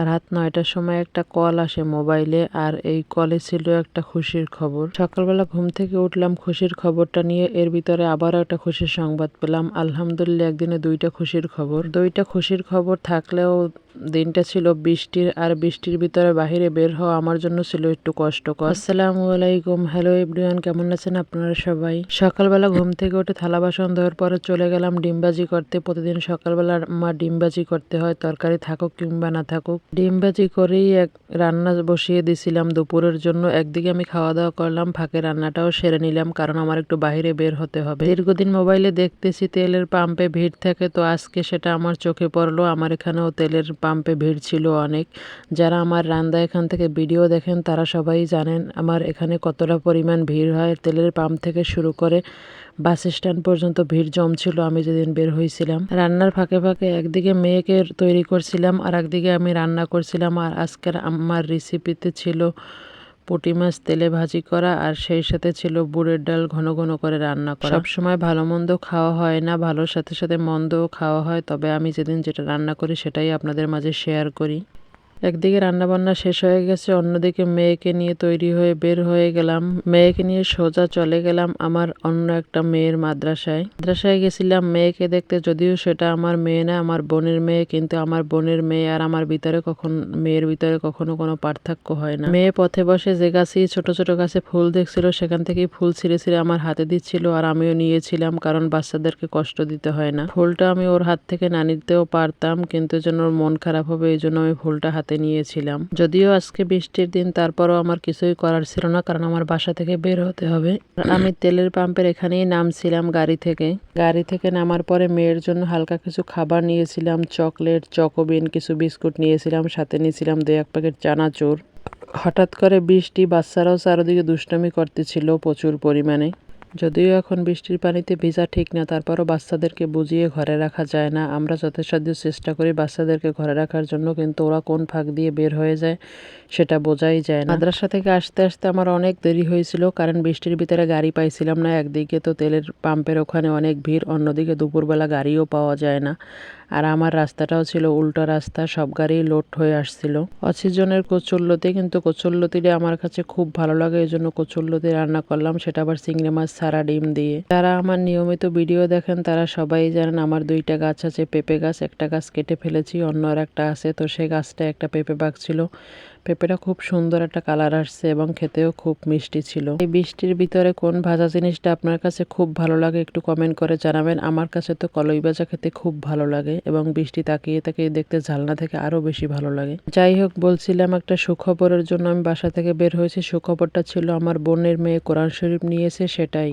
রাত ৯টার সময় একটা কল আসে মোবাইলে, আর এই কলে ছিল একটা খুশির খবর। সকালবেলা ঘুম থেকে উঠলাম খুশির খবরটা নিয়ে, এর ভিতরে আবারও একটা খুশির সংবাদ পেলাম। আলহামদুলিল্লাহ, একদিনে দুইটা খুশির খবর। দুইটা খুশির খবর থাকলেও দিনটা ছিল বৃষ্টির, আর বৃষ্টির ভিতরে বাহিরে বের হওয়া আমার জন্য ছিল একটু কষ্টকর। আসসালামু আলাইকুম, হ্যালো এভরিওয়ান, কেমন আছেন আপনারা সবাই? সকালবেলা ঘুম থেকে উঠে থালা বাসন ধোয়ার পরে চলে গেলাম ডিমবাজি করতে। প্রতিদিন সকালবেলা মা ডিমবাজি করতে হয়, তরকারি থাকুক কিংবা না থাকুক। ডিমবাজি করেই রান্না বসিয়ে দিছিলাম দুপুরের জন্য। একদিকে আমি খাওয়া দাওয়া করলাম, ফাঁকে রান্নাটাও সেরে নিলাম, কারণ আমার একটু বাইরে বের হতে হবে। দীর্ঘদিন মোবাইলে দেখতেছি তেলের পাম্পে ভিড় থাকে, তো আজকে সেটা আমার চোখে পড়লো। আমার এখানেও তেলের পাম্পে ভিড় ছিল অনেক। যারা আমার রান্না এখান থেকে ভিডিও দেখেন তারা সবাই জানেন আমার এখানে কতটা পরিমাণ ভিড় হয়। তেলের পাম্প থেকে শুরু করে বাস স্ট্যান্ড পর্যন্ত ভিড় জমছিল আমি যেদিন বের হয়েছিলাম। রান্নার ফাঁকে ফাঁকে একদিকে মেয়েকে তৈরি করছিলাম, আর একদিকে আমি রান্না করছিলাম। আর আজকের আমার রেসিপিতে ছিল পুঁটি মাছ তেলে ভাজি করা, আর সেই সাথে ছিল বুটের ডাল ঘন ঘন করে রান্না করা। সবসময় ভালো মন্দ খাওয়া হয় না, ভালোর সাথে সাথে মন্দও খাওয়া হয়, তবে আমি যেদিন যেটা রান্না করি সেটাই আপনাদের মাঝে শেয়ার করি। একদিকে রান্নাবান্না শেষ হয়ে গেছে, অন্যদিকে মেয়েকে নিয়ে তৈরি হয়ে বের হয়ে গেলাম। মেয়েকে নিয়ে সোজা চলে গেলাম আমার অন্য একটা মেয়ের মাদ্রাসায় গেছিলাম মেয়েকে দেখতে। যদিও সেটা আমার মেয়ে না, আমার বোনের মেয়ে, কিন্তু আমার বোনের মেয়ে আর আমার মেয়ের ভিতরে কখনো কোনো পার্থক্য হয় না। মেয়ে পথে বসে যে গাছে ছোট ছোট গাছে ফুল দেখছিল, সেখান থেকেই ফুল ছিঁড়ে ছিঁড়ে আমার হাতে দিচ্ছিল, আর আমিও নিয়েছিলাম, কারণ বাচ্চাদেরকে কষ্ট দিতে হয় না। ফুলটা আমি ওর হাত থেকে না নিতেও পারতাম, কিন্তু যেন ওর মন খারাপ হবে এই জন্য আমি ফুলটা হাতে নিয়েছিলাম। যদিও আজকে বৃষ্টির দিন, তারপরও আমার কিছুই করার ছিল না, কারণ আমার বাসা থেকে বের হতে হবে। আমি তেলের পাম্পের এখানেই নামছিলাম গাড়ি থেকে নামার পরে মেয়ের জন্য হালকা কিছু খাবার নিয়েছিলাম, চকলেট, চকোবিন, কিছু বিস্কুট নিয়েছিলাম, সাথে নিয়েছিলাম 2-1 প্যাকেট চানাচুর। হঠাৎ করে বৃষ্টি, বাচ্চারাও চারদিকে দুষ্টামি করতেছিল প্রচুর পরিমাণে। যদিও এখন বৃষ্টির পানিতে ভিজা ঠিক না, তারপরও বাচ্চাদেরকে বুঝিয়ে ঘরে রাখা যায় না। আমরা যথাসাধ্য চেষ্টা করি বাচ্চাদেরকে ঘরে রাখার জন্য, কিন্তু ওরা কোন ফাঁক দিয়ে বের হয়ে যায় সেটা বোঝাই যায় না। মাদ্রাসা থেকে আসতে আসতে আমার অনেক দেরি হয়েছিল, কারণ বৃষ্টির ভিতরে গাড়ি পাইছিলাম না। একদিকে তো তেলের পাম্পের ওখানে অনেক ভিড়, অন্যদিকে দুপুরবেলা গাড়িও পাওয়া যায় না। আর আমার রাস্তাটাও ছিল উল্টো রাস্তা, সব গাড়ি লোড হয়ে আসছিল। অসিজনের কচুরলতি, কিন্তু কচুরলতিটা আমার কাছে খুব ভালো লাগে, এই জন্য কচুরলতি রান্না করলাম, সেটা আবার চিংড়ি মাছ ছাড়া ডিম দিয়ে। যারা আমার নিয়মিত ভিডিও দেখেন তারা সবাই জানেন আমার 2টা গাছ আছে, পেঁপে গাছ। একটা গাছ কেটে ফেলেছি, অন্য আর একটা আছে, তো সেই গাছটা একটা পেঁপে পাকছিল। পেঁপেটা খুব সুন্দর একটা কালার আসছে এবং খেতেও খুব মিষ্টি ছিল। এই বৃষ্টির ভিতরে কোন ভাজা জিনিসটা আপনার কাছে খুব ভালো লাগে একটু কমেন্ট করে জানাবেন। আমার কাছে তো কলই ভাজা খেতে খুব ভালো লাগে, এবং বৃষ্টি তাকিয়ে তাকিয়ে দেখতে ঝালনা থেকে আরো বেশি ভালো লাগে। যাই হোক, বলছিলাম একটা সুখবরের জন্য আমি বাসা থেকে বের হয়েছি। সুখবরটা ছিল আমার বোনের মেয়ে কোরআন শরীফ নিয়েছে, সেটাই।